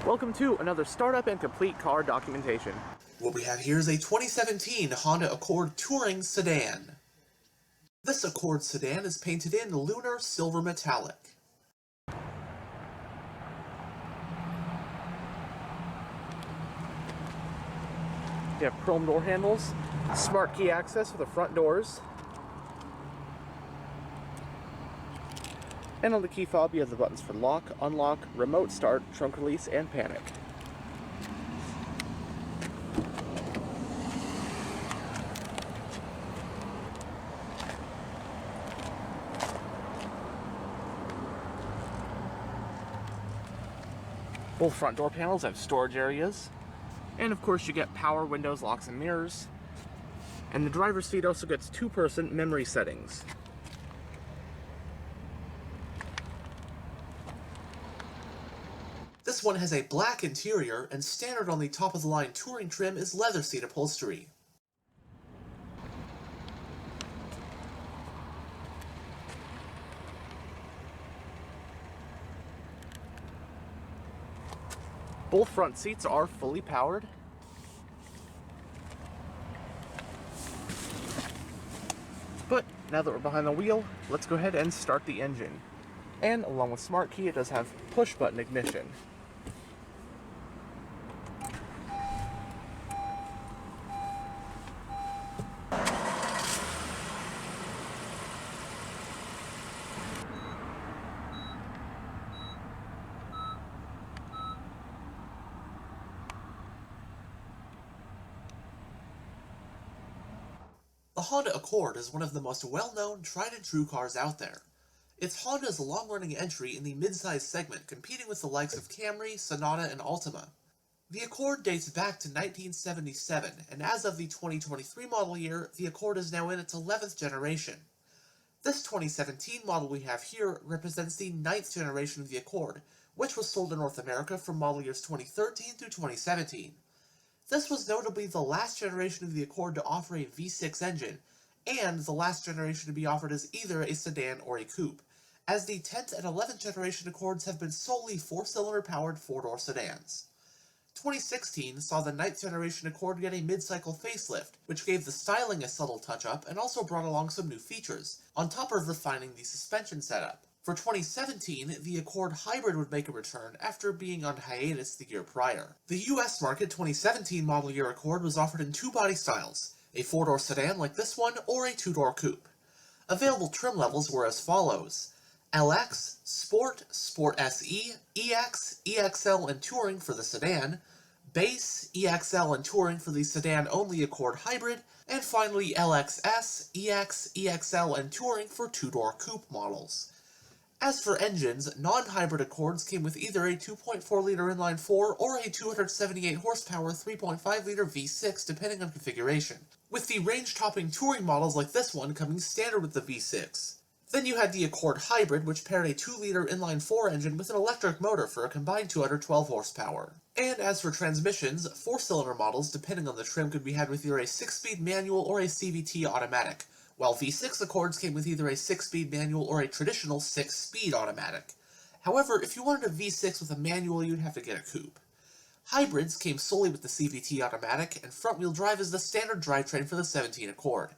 Welcome to another startup and complete car documentation. What we have here is a 2017 Honda Accord Touring Sedan. This Accord sedan is painted in lunar silver metallic. You have chrome door handles, smart key access for the front doors, and on the key fob you have the buttons for lock, unlock, remote start, trunk release, and panic. Both front door panels have storage areas, and of course you get power windows, locks, and mirrors. And the driver's seat also gets two-person memory settings. This one has a black interior, and standard on the top-of-the-line touring trim is leather seat upholstery. Both front seats are fully powered. But now that we're behind the wheel, let's go ahead and start the engine. And along with Smart Key, it does have push button ignition. The Honda Accord is one of the most well-known, tried-and-true cars out there. It's Honda's long-running entry in the midsize segment, competing with the likes of Camry, Sonata, and Altima. The Accord dates back to 1977, and as of the 2023 model year, the Accord is now in its 11th generation. This 2017 model we have here represents the 9th generation of the Accord, which was sold in North America from model years 2013 through 2017. This was notably the last generation of the Accord to offer a V6 engine, and the last generation to be offered as either a sedan or a coupe, as the 10th and 11th generation Accords have been solely 4-cylinder powered 4-door sedans. 2016 saw the 9th generation Accord get a mid-cycle facelift, which gave the styling a subtle touch-up and also brought along some new features, on top of refining the suspension setup. For 2017, the Accord Hybrid would make a return after being on hiatus the year prior. The US market 2017 model year Accord was offered in two body styles, a 4-door sedan like this one or a 2-door coupe. Available trim levels were as follows: LX, Sport, Sport SE, EX, EXL, and Touring for the sedan, Base, EXL, and Touring for the sedan-only Accord Hybrid, and finally LXS, EX, EXL, and Touring for 2-door coupe models. As for engines, non-hybrid Accords came with either a 2.4-liter inline-4 or a 278-horsepower 3.5-liter V6 depending on configuration, with the range-topping touring models like this one coming standard with the V6. Then you had the Accord Hybrid, which paired a 2-liter inline-4 engine with an electric motor for a combined 212 horsepower. And as for transmissions, 4-cylinder models, depending on the trim, could be had with either a 6-speed manual or a CVT automatic, while V6 Accords came with either a 6-speed manual or a traditional 6-speed automatic. However, if you wanted a V6 with a manual, you'd have to get a coupe. Hybrids came solely with the CVT automatic, and front-wheel drive is the standard drivetrain for the 17 Accord.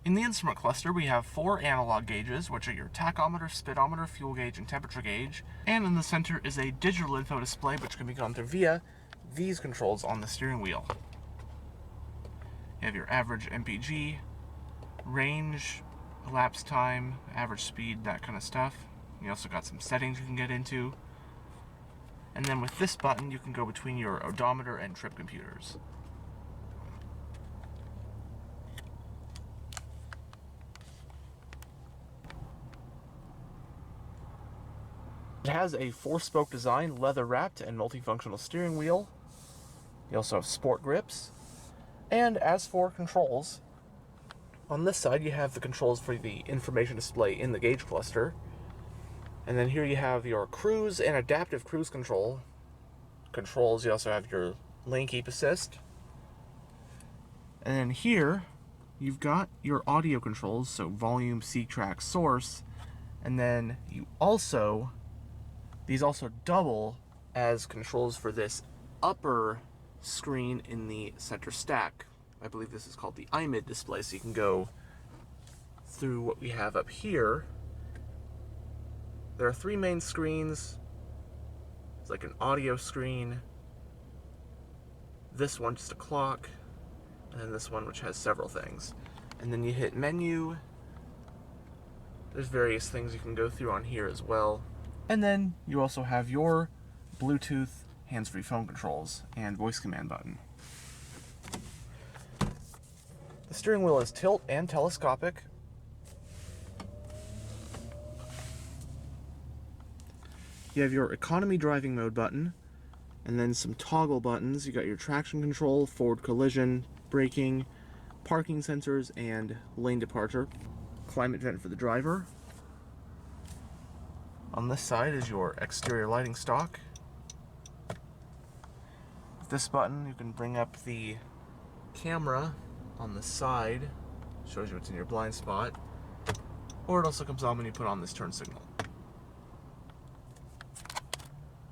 In the instrument cluster, we have 4 analog gauges, which are your tachometer, speedometer, fuel gauge, and temperature gauge. And in the center is a digital info display, which can be gone through via these controls on the steering wheel. You have your average MPG, range, elapsed time, average speed, that kind of stuff. You also got some settings you can get into. And then with this button, you can go between your odometer and trip computers. It has a 4-spoke design, leather-wrapped, and multifunctional steering wheel. You also have sport grips. And as for controls, On this side, you have the controls for the information display in the gauge cluster. And then here you have your cruise and adaptive cruise controls. You also have your lane keep assist. And then here, you've got your audio controls, so volume, seek, track, source. And then these also double as controls for this upper screen in the center stack. I believe this is called the iMid display, so you can go through what we have up here. There are 3 main screens. It's like an audio screen. This one, just a clock. And then this one, which has several things. And then you hit menu. There's various things you can go through on here as well. And then you also have your Bluetooth hands-free phone controls and voice command button. The steering wheel is tilt and telescopic. You have your economy driving mode button, and then some toggle buttons. You got your traction control, forward collision, braking, parking sensors, and lane departure. Climate vent for the driver. On this side is your exterior lighting stock. With this button, you can bring up the camera on the side. Shows you what's in your blind spot. Or it also comes on when you put on this turn signal.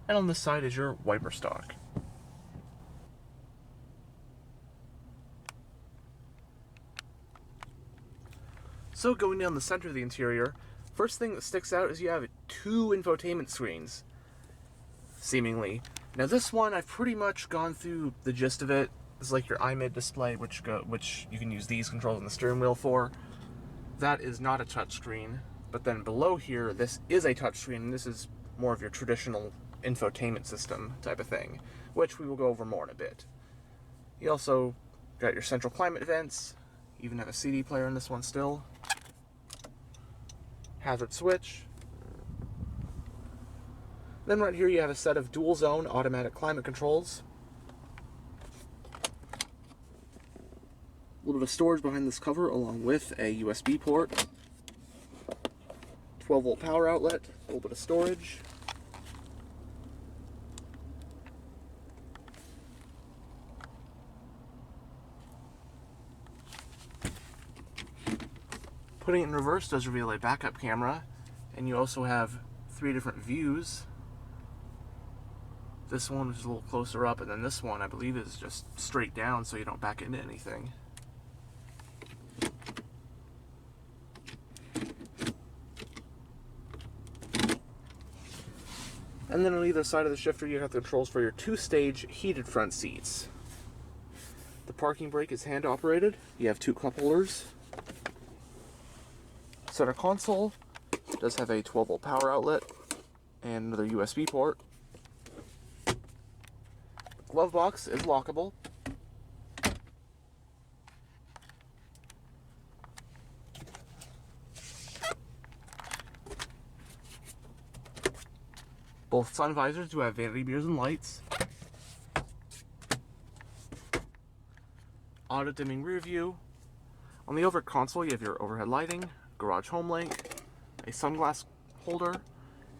And on this side is your wiper stock. So going down the center of the interior, first thing that sticks out is you have 2 infotainment screens, seemingly. Now this one, I've pretty much gone through the gist of it. It's like your iMid display, which you can use these controls on the steering wheel for. That is not a touchscreen, but then below here, this is a touchscreen, and this is more of your traditional infotainment system type of thing, which we will go over more in a bit. You also got your central climate vents. You even have a CD player in this one still. Hazard switch. Then right here you have a set of dual zone automatic climate controls. A little bit of storage behind this cover along with a USB port. 12-volt power outlet, a little bit of storage. Putting it in reverse does reveal a backup camera, and you also have 3 different views. This one is a little closer up, and then this one I believe is just straight down so you don't back into anything. And then on either side of the shifter you have the controls for your 2-stage heated front seats. The parking brake is hand operated. You have 2 cup holders. Center console does have a 12-volt power outlet and another USB port. Glove box is lockable. Both sun visors do have vanity mirrors and lights. Auto dimming rear view. On the overhead console you have your overhead lighting, garage home link, a sunglass holder,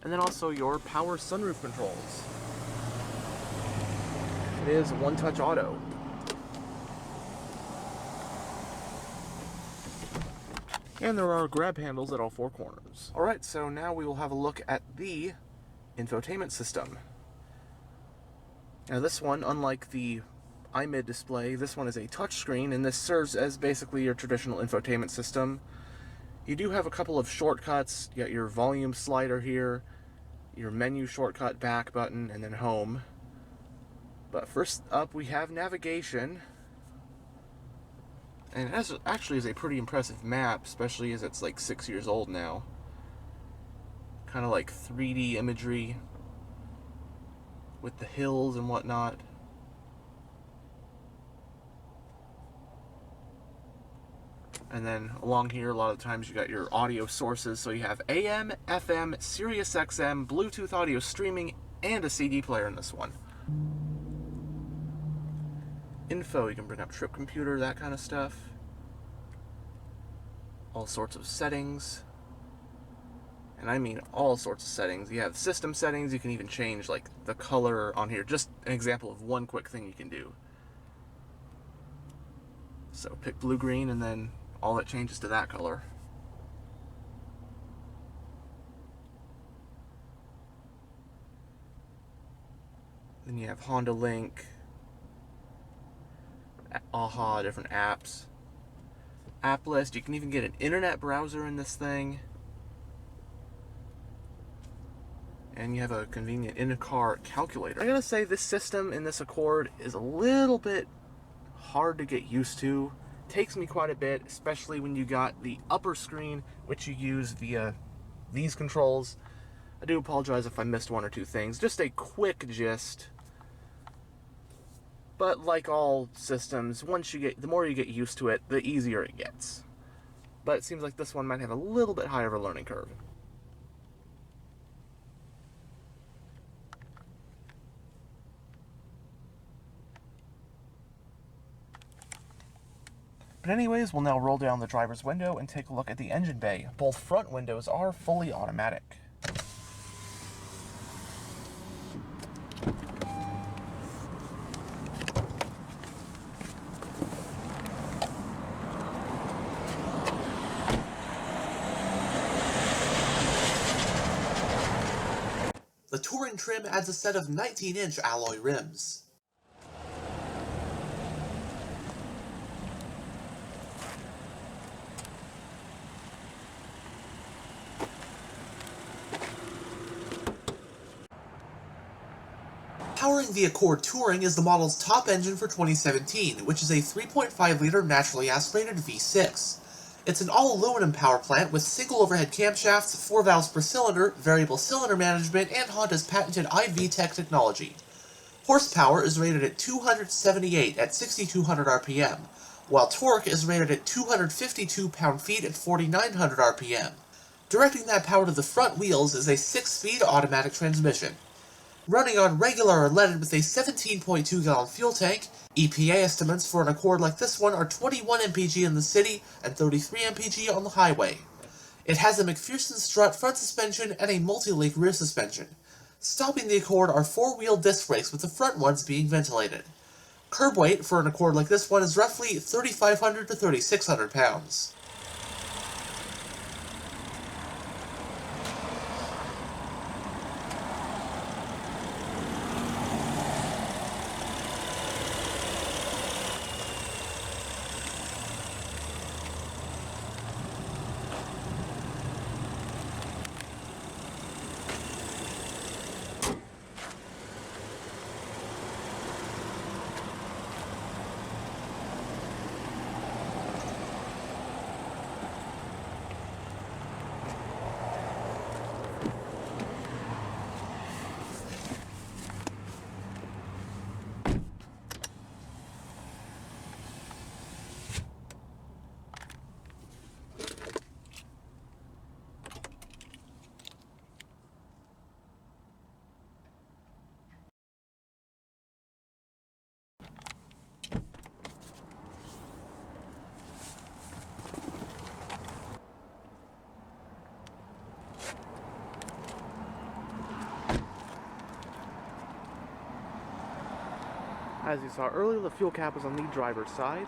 and then also your power sunroof controls. It is one-touch auto. And there are grab handles at all 4 corners. Alright, so now we will have a look at the infotainment system. Now this one, unlike the iMid display, this one is a touchscreen, and this serves as basically your traditional infotainment system. You do have a couple of shortcuts. You got your volume slider here, your menu shortcut back button, and then home. But first up we have navigation. And it actually is a pretty impressive map, especially as it's like 6 years old now. Kind of like 3D imagery with the hills and whatnot. And then along here, a lot of times you got your audio sources. So you have AM, FM, Sirius XM, Bluetooth audio streaming, and a CD player in this one. Info, you can bring up trip computer, that kind of stuff. all sorts of settings. And I mean all sorts of settings. You have system settings, you can even change like the color on here. Just an example of one quick thing you can do. So pick blue, green, and then all that changes to that color. Then you have Honda Link, AHA, different apps. App list, you can even get an internet browser in this thing. And you have a convenient in-car calculator. I gotta say, this system in this Accord is a little bit hard to get used to. Takes me quite a bit, especially when you got the upper screen, which you use via these controls. I do apologize if I missed one or two things. Just a quick gist. But like all systems, the more you get used to it, the easier it gets. But it seems like this one might have a little bit higher of a learning curve. But anyways, we'll now roll down the driver's window and take a look at the engine bay. Both front windows are fully automatic. The Touring trim adds a set of 19-inch alloy rims. Powering the Accord Touring is the model's top engine for 2017, which is a 3.5-liter naturally aspirated V6. It's an all-aluminum power plant with single overhead camshafts, 4 valves per cylinder, variable cylinder management, and Honda's patented iVTEC technology. Horsepower is rated at 278 at 6,200 RPM, while torque is rated at 252 pound-feet at 4,900 RPM. Directing that power to the front wheels is a 6-speed automatic transmission. Running on regular unleaded with a 17.2-gallon fuel tank, EPA estimates for an Accord like this one are 21 mpg in the city and 33 mpg on the highway. It has a McPherson strut front suspension and a multi-link rear suspension. Stopping the Accord are 4-wheel disc brakes with the front ones being ventilated. Curb weight for an Accord like this one is roughly 3,500 to 3,600 pounds. As you saw earlier, the fuel cap is on the driver's side.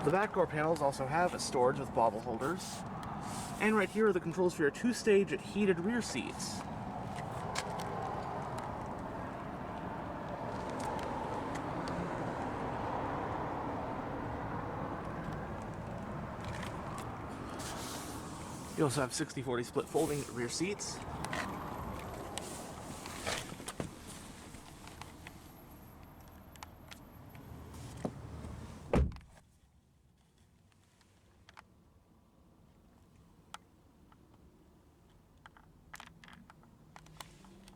The back door panels also have storage with bottle holders. And right here are the controls for your 2-stage heated rear seats. You also have 60/40 split folding rear seats.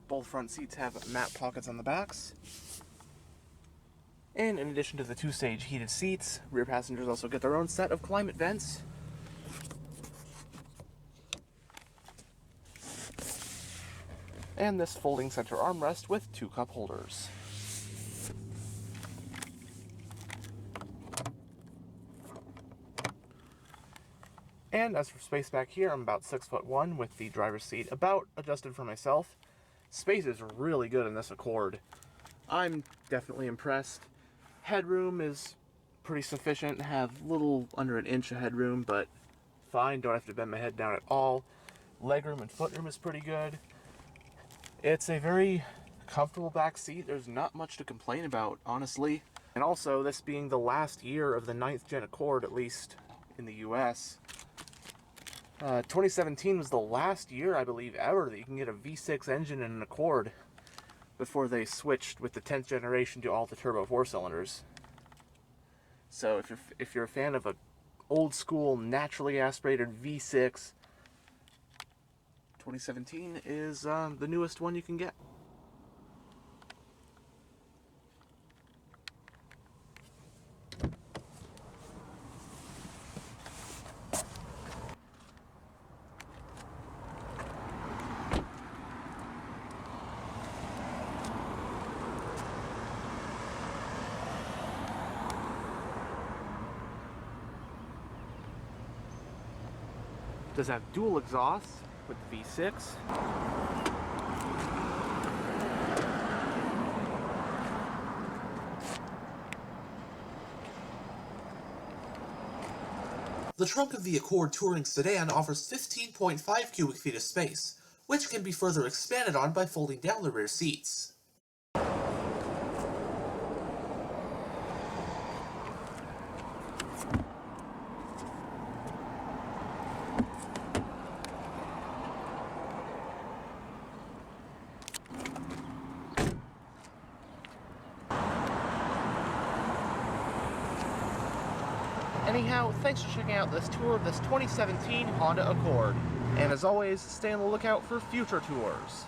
Both front seats have mat pockets on the backs. And in addition to the 2-stage heated seats, rear passengers also get their own set of climate vents. and this folding center armrest with 2 cup holders. And as for space back here, I'm about 6'1" with the driver's seat about adjusted for myself. Space is really good in this Accord. I'm definitely impressed. Headroom is pretty sufficient. Have a little under an inch of headroom, but fine. Don't have to bend my head down at all. Legroom and footroom is pretty good. It's a very comfortable back seat. There's not much to complain about, honestly. And also, this being the last year of the 9th gen Accord, at least in the US, 2017 was the last year, I believe, ever that you can get a V6 engine in an Accord before they switched with the 10th generation to all the turbo 4-cylinders. So if you're a fan of a old school naturally aspirated V6, 2017 is the newest one you can get. Does have dual exhausts with the V6. The trunk of the Accord Touring Sedan offers 15.5 cubic feet of space, which can be further expanded on by folding down the rear seats. Anyhow, thanks for checking out this tour of this 2017 Honda Accord. And as always, stay on the lookout for future tours.